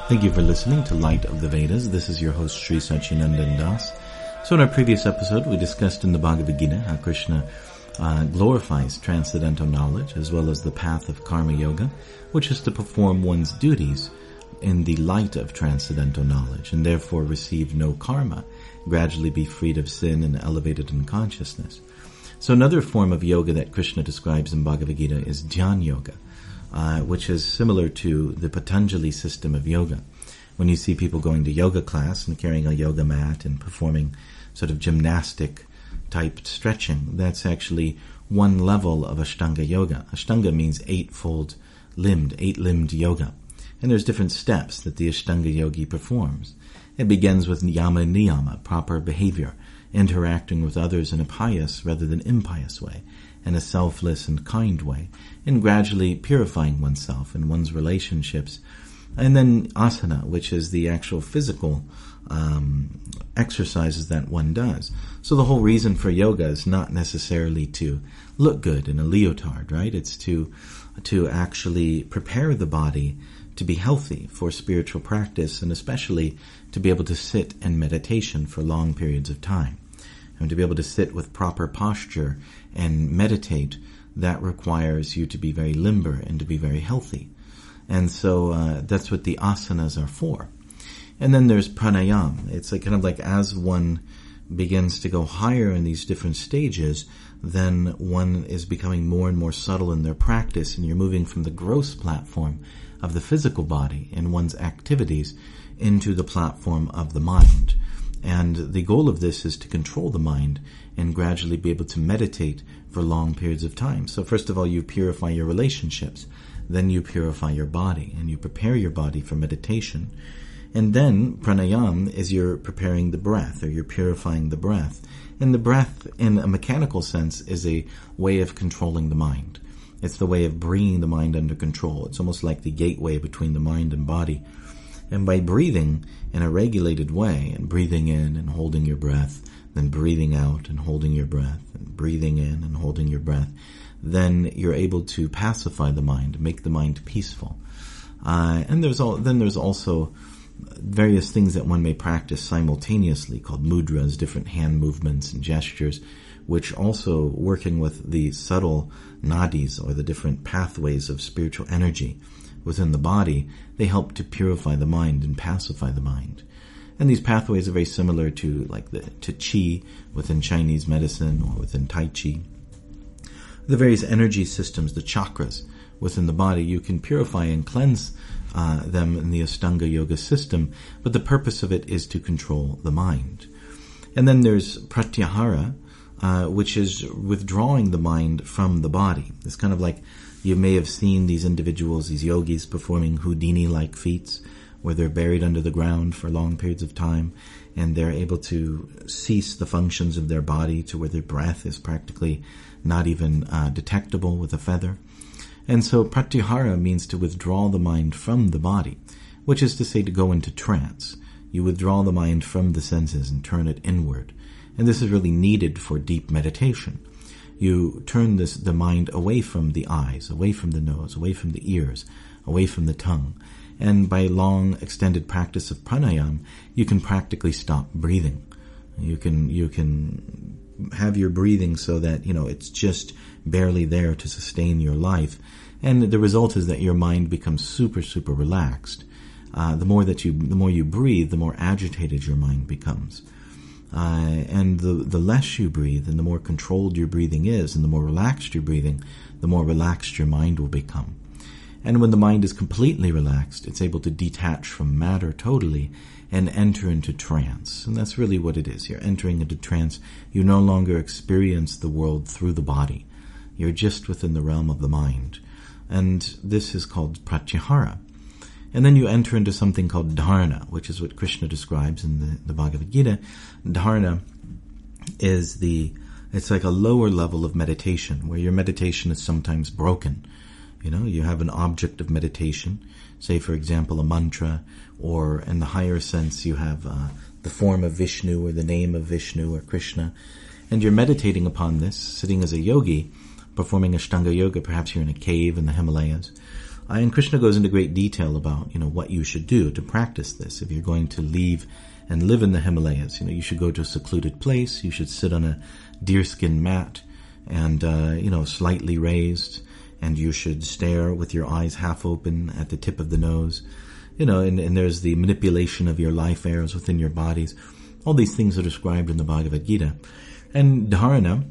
Thank you for listening to Light of the Vedas. This is your host, Sri Sachinandan Das. So in our previous episode, we discussed in the Bhagavad Gita how Krishna glorifies transcendental knowledge as well as the path of karma yoga, which is to perform one's duties in the light of transcendental knowledge and therefore receive no karma, gradually be freed of sin and elevated in consciousness. So another form of yoga that Krishna describes in Bhagavad Gita is Dhyana Yoga, which is similar to the Patanjali system of yoga. When you see people going to yoga class and carrying a yoga mat and performing sort of gymnastic type stretching, that's actually one level of Astanga Yoga. Ashtanga means eight-limbed yoga. And there's different steps that the Astanga Yogi performs. It begins with yama niyama, proper behavior, interacting with others in a pious rather than impious way, in a selfless and kind way, and gradually purifying oneself and one's relationships. And then asana, which is the actual physical exercises that one does. So the whole reason for yoga is not necessarily to look good in a leotard, right? It's to actually prepare the body to be healthy for spiritual practice, and especially to be able to sit in meditation for long periods of time. And to be able to sit with proper posture and meditate, that requires you to be very limber and to be very healthy. And so that's what the asanas are for. And then there's pranayama. It's like kind of like as one begins to go higher in these different stages, then one is becoming more and more subtle in their practice, and you're moving from the gross platform of the physical body and one's activities into the platform of the mind. And the goal of this is to control the mind and gradually be able to meditate for long periods of time. So first of all, you purify your relationships. Then you purify your body and you prepare your body for meditation. And then pranayama is you're preparing the breath, or you're purifying the breath. And the breath, in a mechanical sense, is a way of controlling the mind. It's the way of bringing the mind under control. It's almost like the gateway between the mind and body. And by breathing in a regulated way, and breathing in and holding your breath, then breathing out and holding your breath, and breathing in and holding your breath, then you're able to pacify the mind, make the mind peaceful. And there's also various things that one may practice simultaneously called mudras, different hand movements and gestures, which also, working with the subtle nadis, or the different pathways of spiritual energy within the body, they help to purify the mind and pacify the mind. And these pathways are very similar to qi within Chinese medicine or within Tai Chi. The various energy systems, the chakras within the body, you can purify and cleanse them in the Astanga Yoga system, but the purpose of it is to control the mind. And then there's pratyahara, which is withdrawing the mind from the body. It's kind of like you may have seen these individuals, these yogis, performing Houdini-like feats, where they're buried under the ground for long periods of time, and they're able to cease the functions of their body to where their breath is practically not even detectable with a feather. And so pratyahara means to withdraw the mind from the body, which is to say to go into trance. You withdraw the mind from the senses and turn it inward. And this is really needed for deep meditation. You turn the mind away from the eyes, away from the nose, away from the ears, away from the tongue. And by long extended practice of pranayama, you can practically stop breathing. You can have your breathing so that, it's just barely there to sustain your life. And the result is that your mind becomes super, super relaxed. The more you breathe, the more agitated your mind becomes. And the less you breathe and the more controlled your breathing is and the more relaxed you're breathing, the more relaxed your mind will become. And when the mind is completely relaxed, it's able to detach from matter totally and enter into trance. And that's really what it is. You're entering into trance. You no longer experience the world through the body. You're just within the realm of the mind. And this is called pratyahara. And then you enter into something called dharana, which is what Krishna describes in the Bhagavad Gita. Dharana is it's like a lower level of meditation, where your meditation is sometimes broken. You have an object of meditation, say, for example, a mantra, or in the higher sense, you have the form of Vishnu or the name of Vishnu or Krishna, and you're meditating upon this, sitting as a yogi, performing Astanga Yoga. Perhaps you're in a cave in the Himalayas. And Krishna goes into great detail about, what you should do to practice this. If you're going to leave and live in the Himalayas, you should go to a secluded place. You should sit on a deerskin mat and, slightly raised, and you should stare with your eyes half open at the tip of the nose. And there's the manipulation of your life airs within your bodies. All these things are described in the Bhagavad Gita. And dharana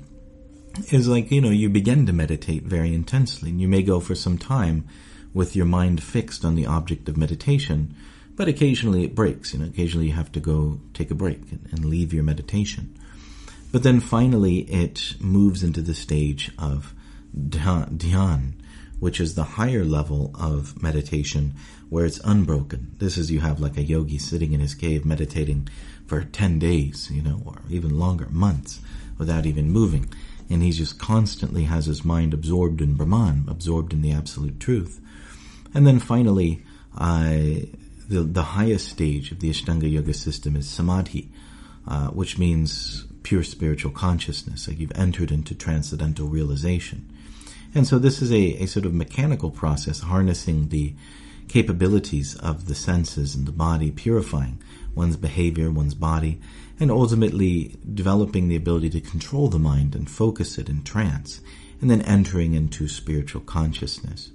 is like, you begin to meditate very intensely. And you may go for some time with your mind fixed on the object of meditation, but occasionally it breaks. Occasionally you have to go take a break and leave your meditation. But then finally it moves into the stage of dhyan, which is the higher level of meditation where it's unbroken. This is, you have like a yogi sitting in his cave meditating for 10 days, or even longer, months, without even moving. And he just constantly has his mind absorbed in Brahman, absorbed in the absolute truth. And then finally, the highest stage of the Astanga Yoga system is samadhi, which means pure spiritual consciousness, like you've entered into transcendental realization. And so this is a sort of mechanical process, harnessing the capabilities of the senses and the body, purifying one's behavior, one's body, and ultimately developing the ability to control the mind and focus it in trance, and then entering into spiritual consciousness.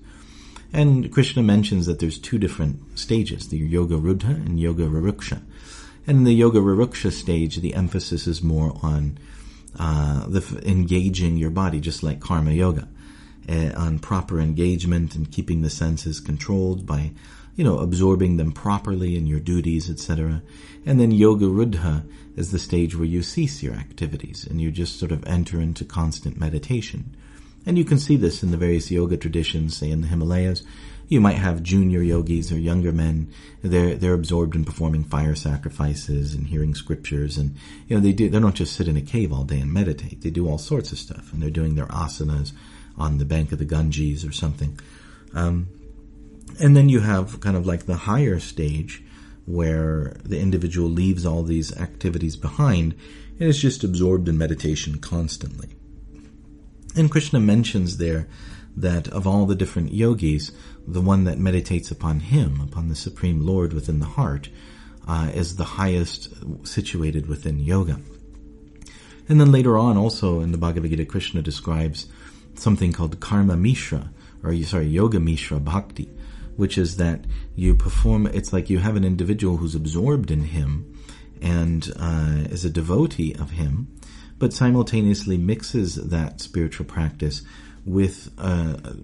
And Krishna mentions that there's two different stages, the Yoga Rudha and Yoga Ruruksha. And in the Yoga Ruruksha stage, the emphasis is more on engaging your body, just like Karma Yoga, on proper engagement and keeping the senses controlled by, absorbing them properly in your duties, etc. And then Yoga Rudha is the stage where you cease your activities and you just sort of enter into constant meditation. And you can see this in the various yoga traditions, say in the Himalayas. You might have junior yogis or younger men. They're absorbed in performing fire sacrifices and hearing scriptures, and they don't just sit in a cave all day and meditate. They do all sorts of stuff, and they're doing their asanas on the bank of the Ganges or something. And then you have kind of like the higher stage where the individual leaves all these activities behind and is just absorbed in meditation constantly. And Krishna mentions there that of all the different yogis, the one that meditates upon him, upon the Supreme Lord within the heart, is the highest situated within yoga. And then later on also in the Bhagavad Gita, Krishna describes something called Yoga Misra Bhakti, which is that you perform, it's like you have an individual who's absorbed in him and is a devotee of him, but simultaneously mixes that spiritual practice with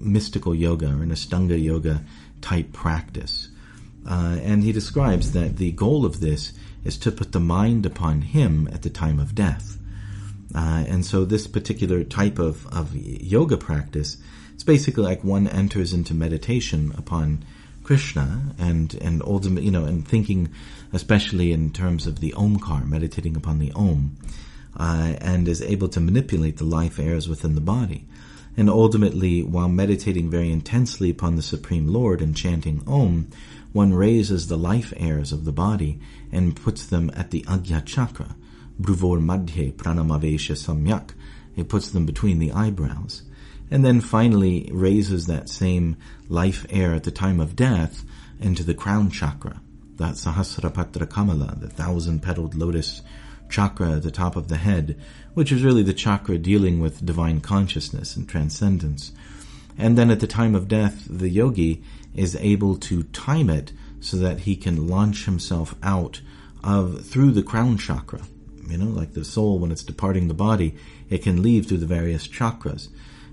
mystical yoga or an Astanga Yoga type practice. And he describes that the goal of this is to put the mind upon him at the time of death. And so this particular type of yoga practice, it's basically like one enters into meditation upon Krishna and ultimately, and thinking especially in terms of the Omkar, meditating upon the Om, and is able to manipulate the life airs within the body. And ultimately, while meditating very intensely upon the Supreme Lord and chanting Om, one raises the life airs of the body and puts them at the Agya Chakra, Bruvor Madhye Pranamavesha Samyak. It puts them between the eyebrows. And then finally raises that same life air at the time of death into the crown chakra, that Sahasrapatra Kamala, the 1,000-petaled lotus chakra at the top of the head, which is really the chakra dealing with divine consciousness and transcendence. And then at the time of death, the yogi is able to time it so that he can launch himself out through the crown chakra. Like the soul, when it's departing the body, it can leave through the various chakras.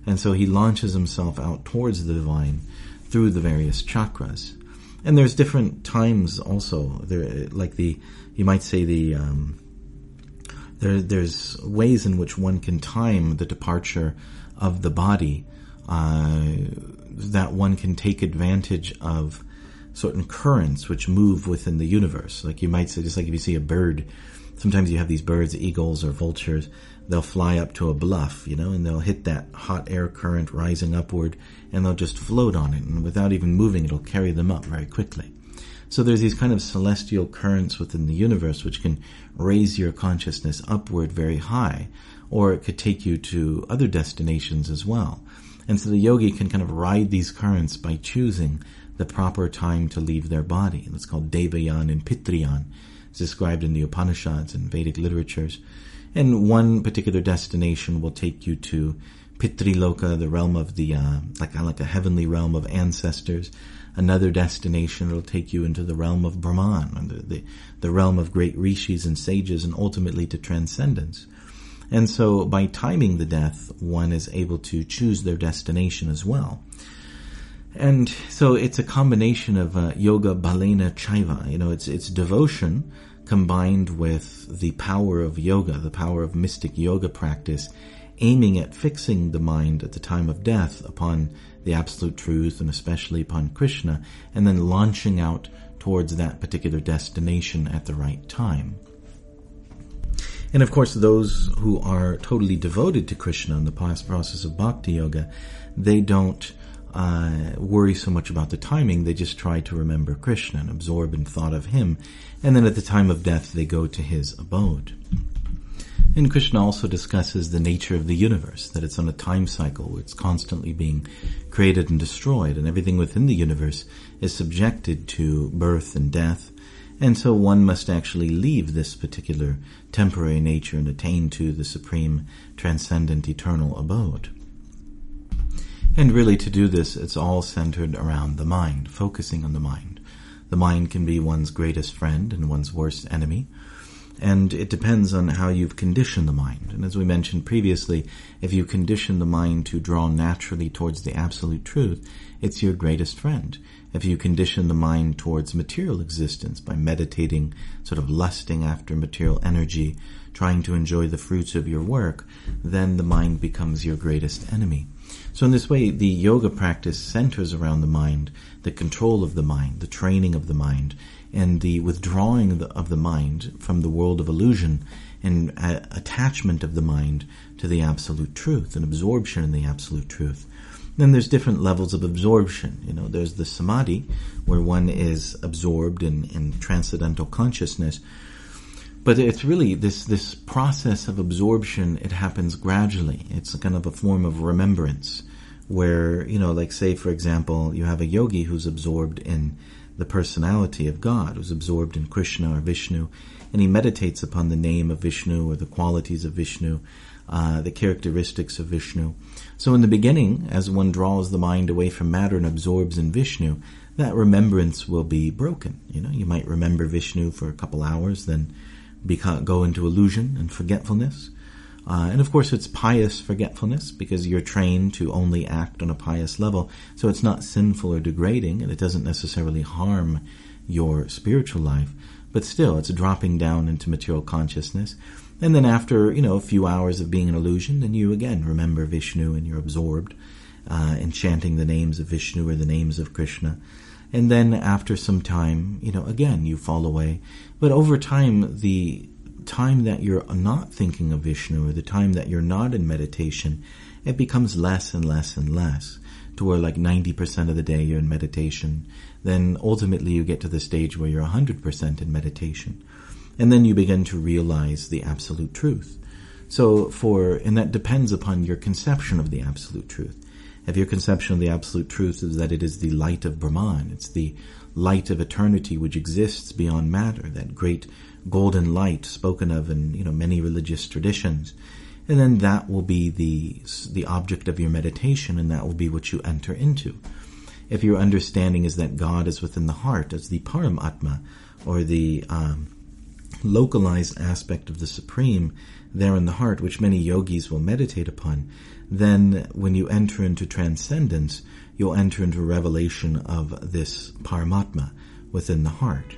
And so he launches himself out towards the divine through the various chakras. And there's different times also. You might say there's ways in which one can time the departure of the body, that one can take advantage of certain currents which move within the universe. Like you might say, just like if you see a bird, sometimes you have these birds, eagles or vultures, they'll fly up to a bluff, and they'll hit that hot air current rising upward, and they'll just float on it, and without even moving, it'll carry them up very quickly. So there's these kind of celestial currents within the universe which can raise your consciousness upward very high, or it could take you to other destinations as well. And so the yogi can kind of ride these currents by choosing the proper time to leave their body. It's called Devayan and Pitrayan. It's described in the Upanishads and Vedic literatures. And one particular destination will take you to Pitriloka, the realm of the, like a heavenly realm of ancestors. Another destination will take you into the realm of Brahman, the realm of great rishis and sages, and ultimately to transcendence. And so by timing the death, one is able to choose their destination as well. And so it's a combination of yoga balena chaiva. It's devotion combined with the power of yoga, the power of mystic yoga practice, aiming at fixing the mind at the time of death upon the absolute truth and especially upon Krishna, and then launching out towards that particular destination at the right time. And of course, those who are totally devoted to Krishna in the process of Bhakti Yoga, they don't worry so much about the timing. They just try to remember Krishna and absorb in thought of him. And then at the time of death, they go to his abode. And Krishna also discusses the nature of the universe, that it's on a time cycle where it's constantly being created and destroyed, and everything within the universe is subjected to birth and death. And so one must actually leave this particular temporary nature and attain to the supreme, transcendent, eternal abode. And really to do this, it's all centered around the mind, focusing on the mind. The mind can be one's greatest friend and one's worst enemy. And it depends on how you've conditioned the mind. And as we mentioned previously, if you condition the mind to draw naturally towards the absolute truth, it's your greatest friend. If you condition the mind towards material existence by meditating, sort of lusting after material energy, trying to enjoy the fruits of your work, then the mind becomes your greatest enemy. So in this way, the yoga practice centers around the mind, the control of the mind, the training of the mind, and the withdrawing of the mind from the world of illusion and attachment of the mind to the absolute truth and absorption in the absolute truth. Then there's different levels of absorption. There's the samadhi, where one is absorbed in transcendental consciousness. But it's really this process of absorption, it happens gradually. It's kind of a form of remembrance where, like say, for example, you have a yogi who's absorbed in the personality of God, who's absorbed in Krishna or Vishnu, and he meditates upon the name of Vishnu or the qualities of Vishnu, the characteristics of Vishnu. So in the beginning, as one draws the mind away from matter and absorbs in Vishnu, that remembrance will be broken. You might remember Vishnu for a couple hours, then go into illusion and forgetfulness. And of course it's pious forgetfulness because you're trained to only act on a pious level. So it's not sinful or degrading, and it doesn't necessarily harm your spiritual life. But still, it's dropping down into material consciousness. And then after, a few hours of being an illusion, then you again remember Vishnu and you're absorbed in chanting the names of Vishnu or the names of Krishna. And then after some time, again, you fall away. But over time, the time that you're not thinking of Vishnu or the time that you're not in meditation, it becomes less and less and less, to where like 90% of the day you're in meditation. Then ultimately you get to the stage where you're 100% in meditation. And then you begin to realize the absolute truth. And that depends upon your conception of the absolute truth. If your conception of the absolute truth is that it is the light of Brahman, it's the light of eternity which exists beyond matter, that great golden light spoken of in many religious traditions, and then that will be the object of your meditation, and that will be what you enter into. If your understanding is that God is within the heart as the Paramatma, or the localized aspect of the Supreme there in the heart, which many yogis will meditate upon, then when you enter into transcendence, you'll enter into revelation of this Paramatma within the heart.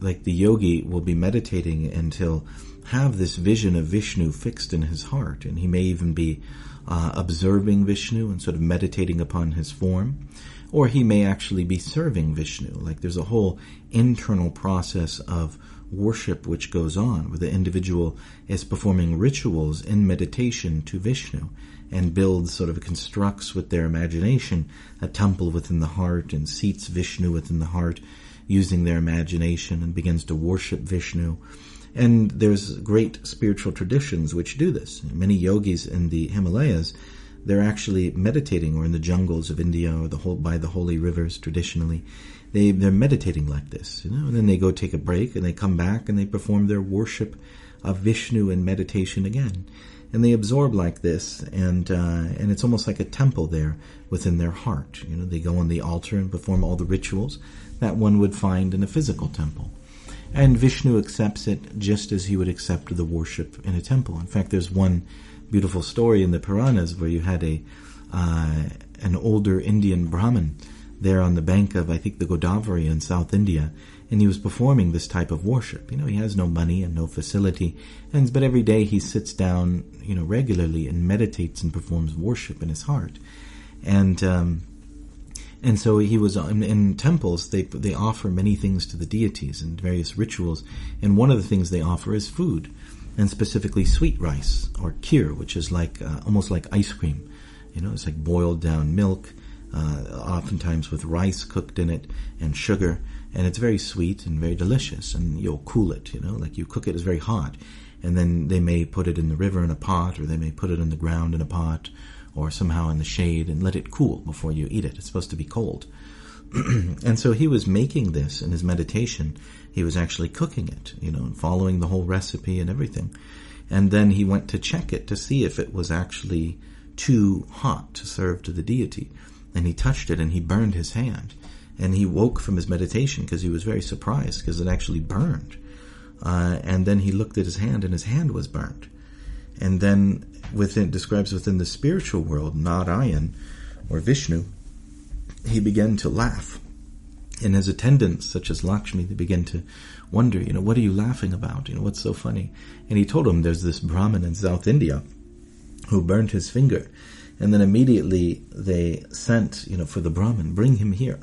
Like the yogi will be meditating and he'll have this vision of Vishnu fixed in his heart, and he may even be observing Vishnu and sort of meditating upon his form. or he may actually be serving Vishnu. Like there's a whole internal process of worship which goes on, where the individual is performing rituals in meditation to Vishnu, and builds, sort of constructs with their imagination a temple within the heart, and seats Vishnu within the heart using their imagination, and begins to worship Vishnu. And there's great spiritual traditions which do this. Many yogis in the Himalayas, they're actually meditating, or in the jungles of India, or by the holy rivers traditionally. They're meditating like this, and then they go take a break, and they come back, and they perform their worship of Vishnu in meditation again. And they absorb like this, and it's almost like a temple there within their heart. They go on the altar and perform all the rituals that one would find in a physical temple. And Vishnu accepts it just as he would accept the worship in a temple. In fact, there's one beautiful story in the Puranas where you had an older Indian Brahmin there on the bank of, I think, the Godavari in South India, and he was performing this type of worship. He has no money and no facility, but every day he sits down, regularly and meditates and performs worship in his heart. And so he was in temples. They offer many things to the deities and various rituals, and one of the things they offer is food, and specifically sweet rice or kheer, which is like almost like ice cream. It's like boiled down milk, oftentimes with rice cooked in it and sugar, and it's very sweet and very delicious. And you'll cool it, like you cook it, it's very hot, and then they may put it in the river in a pot, or they may put it on the ground in a pot, or somehow in the shade, and let it cool before you eat it. It's supposed to be cold. And so he was making this in his meditation. He was actually cooking it, and following the whole recipe and everything. And then he went to check it to see if it was actually too hot to serve to the deity. And he touched it, and he burned his hand. And he woke from his meditation because he was very surprised because it actually burned. And then he looked at his hand, and his hand was burned. And then describes within the spiritual world, Narayan or Vishnu, he began to laugh. And his attendants, such as Lakshmi, they began to wonder, what are you laughing about? What's so funny? And he told them there's this Brahmin in South India who burned his finger. And then immediately they sent, for the Brahmin, bring him here.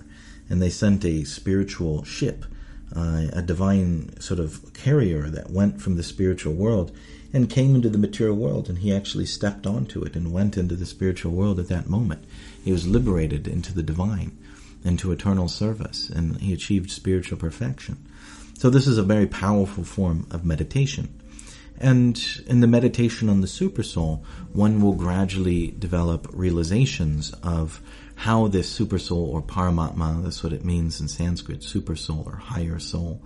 And they sent a spiritual ship, a divine sort of carrier that went from the spiritual world and came into the material world, and he actually stepped onto it and went into the spiritual world at that moment. He was liberated into the divine, into eternal service, and he achieved spiritual perfection. So this is a very powerful form of meditation. And in the meditation on the Supersoul, one will gradually develop realizations of how this Supersoul, or Paramatma, that's what it means in Sanskrit, Supersoul or higher soul,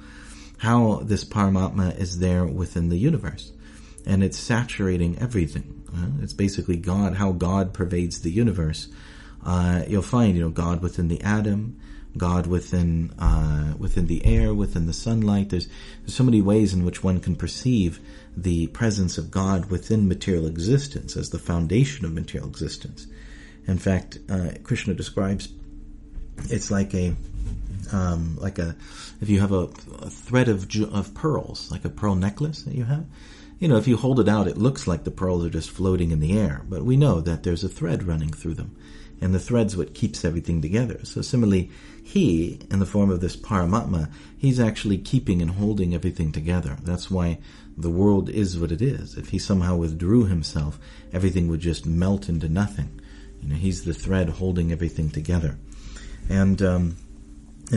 how this Paramatma is there within the universe. And it's saturating everything. It's basically God, how God pervades the universe. You'll find, God within the atom, God within the air, within the sunlight. There's so many ways in which one can perceive the presence of God within material existence as the foundation of material existence. In fact, Krishna describes it's like if you have a thread of pearls, like a pearl necklace that you have. If you hold it out, it looks like the pearls are just floating in the air, but we know that there's a thread running through them, and the thread's what keeps everything together. So similarly, he, in the form of this Paramatma, he's actually keeping and holding everything together. That's why the world is what it is. If he somehow withdrew himself, everything would just melt into nothing. He's the thread holding everything together. And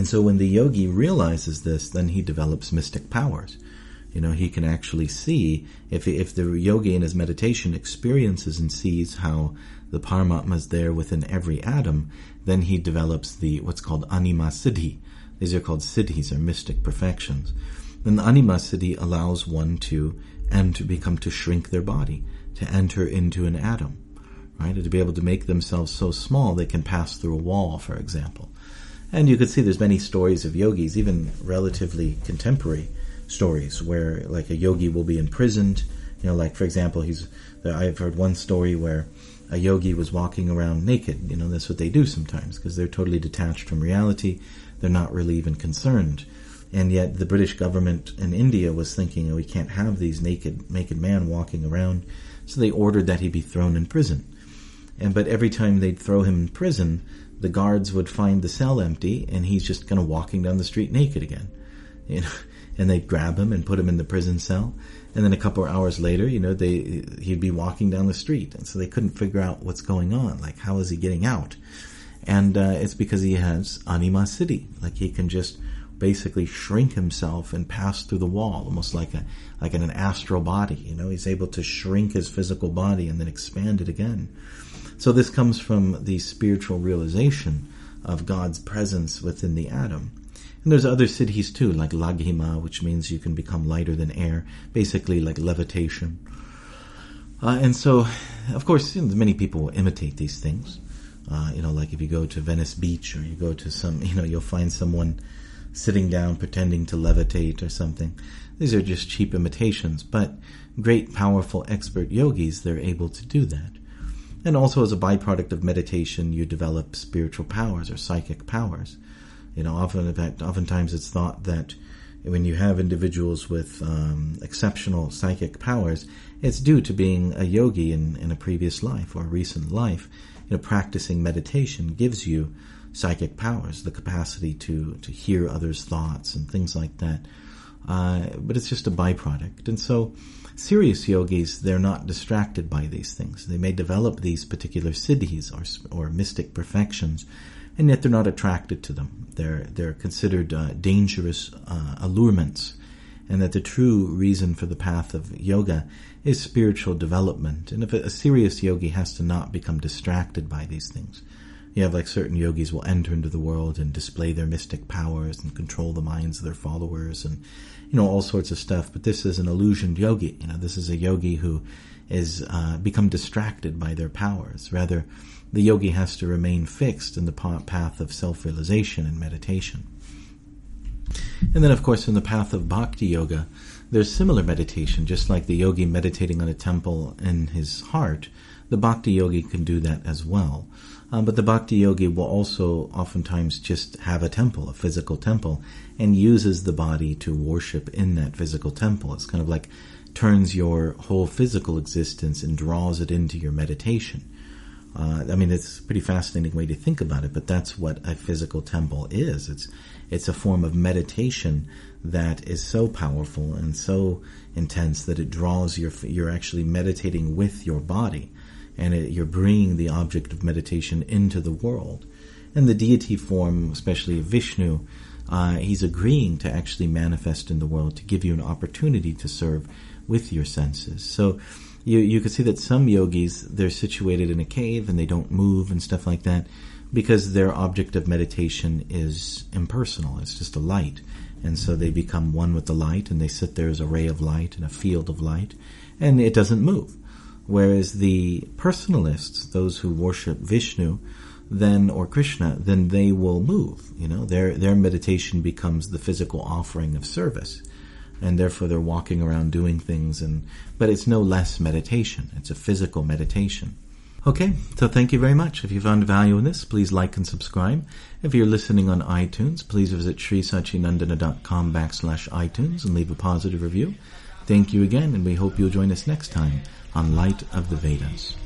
so when the yogi realizes this, then he develops mystic powers. He can actually see, if the yogi in his meditation experiences and sees how the Paramatma is there within every atom, then he develops what's called anima siddhi. These are called siddhis, or mystic perfections. Then the anima siddhi allows one to shrink their body, to enter into an atom, right? To be able to make themselves so small they can pass through a wall, for example. And you could see there's many stories of yogis, even relatively contemporary stories, where like a yogi will be imprisoned. Like for example, I've heard one story where a yogi was walking around naked. That's what they do sometimes, because they're totally detached from reality. They're not really even concerned. And yet the British government in India was thinking, we can't have these naked man walking around. So they ordered that he be thrown in prison. But every time they'd throw him in prison, the guards would find the cell empty, and he's just kind of walking down the street naked again. And they'd grab him and put him in the prison cell. And then a couple of hours later, he'd be walking down the street. And so they couldn't figure out what's going on. Like, how is he getting out? And it's because he has anima siddhi. Like, he can just basically shrink himself and pass through the wall, almost like in an astral body. He's able to shrink his physical body and then expand it again. So this comes from the spiritual realization of God's presence within the atom. And there's other siddhis too, like laghima, which means you can become lighter than air, basically like levitation. And so, of course, many people imitate these things. Like if you go to Venice Beach, or you go to some, you'll find someone sitting down pretending to levitate or something. These are just cheap imitations, but great, powerful, expert yogis, they're able to do that. And also as a byproduct of meditation, you develop spiritual powers or psychic powers. Oftentimes it's thought that when you have individuals with exceptional psychic powers, it's due to being a yogi in a previous life or a recent life. Practicing meditation gives you psychic powers, the capacity to hear others' thoughts and things like that. But it's just a byproduct. And so serious yogis, they're not distracted by these things. They may develop these particular siddhis or mystic perfections, and yet they're not attracted to them. They're considered dangerous allurements, and that the true reason for the path of yoga is spiritual development. And if a serious yogi has to not become distracted by these things. You have like certain yogis will enter into the world and display their mystic powers and control the minds of their followers and, all sorts of stuff. But this is an illusioned yogi. This is a yogi who is become distracted by their powers. Rather, the yogi has to remain fixed in the path of self-realization and meditation. And then, of course, in the path of bhakti yoga, there's similar meditation. Just like the yogi meditating on a temple in his heart, the bhakti yogi can do that as well. But the bhakti yogi will also oftentimes just have a temple, a physical temple, and uses the body to worship in that physical temple. It's kind of like turns your whole physical existence and draws it into your meditation. It's a pretty fascinating way to think about it, but that's what a physical temple is. It's a form of meditation that is so powerful and so intense that it draws you're actually meditating with your body, and you're bringing the object of meditation into the world. And the deity form, especially Vishnu, he's agreeing to actually manifest in the world to give you an opportunity to serve with your senses. So you can see that some yogis, they're situated in a cave and they don't move and stuff like that because their object of meditation is impersonal. It's just a light. And so they become one with the light, and they sit there as a ray of light in a field of light, and it doesn't move. Whereas the personalists, those who worship Vishnu, or Krishna, then they will move. Their meditation becomes the physical offering of service. And therefore they're walking around doing things, but it's no less meditation. It's a physical meditation. Okay, so thank you very much. If you found value in this, please like and subscribe. If you're listening on iTunes, please visit srisachinandana.com/iTunes and leave a positive review. Thank you again, and we hope you'll join us next time on Light of the Vedas.